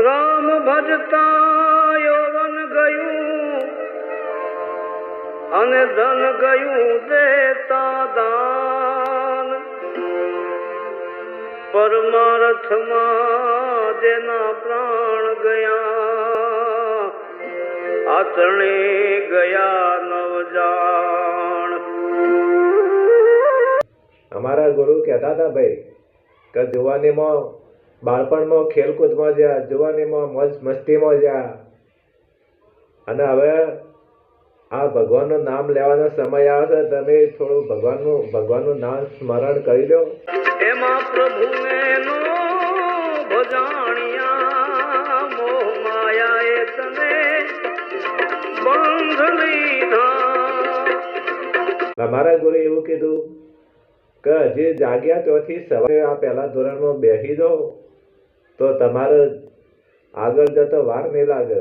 રામ ભજતા યૌવન ગયું અને ધન ગયું દેતા દાન, પરમાર્થમાં જેના પ્રાણ ગયા આચરણે ગયા નવજાણ. અમારા ગુરુ કહેતા હતા ભાઈ કે જુવાનીમાં બાળપણમાં ખેલકૂદમાં જ્યાં, જુવાનીમાં મોજ મસ્તીમાં જ્યાં, અને હવે આ ભગવાનનું નામ લેવાનો સમય આવે છે, તમે થોડું ભગવાનનું નામ સ્મરણ કરી લો. એમાં પ્રભુને નો ભજાણિયા, મોહ માયાએ તને બંધ લીધા. અમારા ગુરુ એવું કીધું કે હજી જાગ્યા ત્યાંથી સવારે આ પહેલા ધોરણમાં બેસી દો તો તમારે આગળ જતો વાર નહીં લાગે.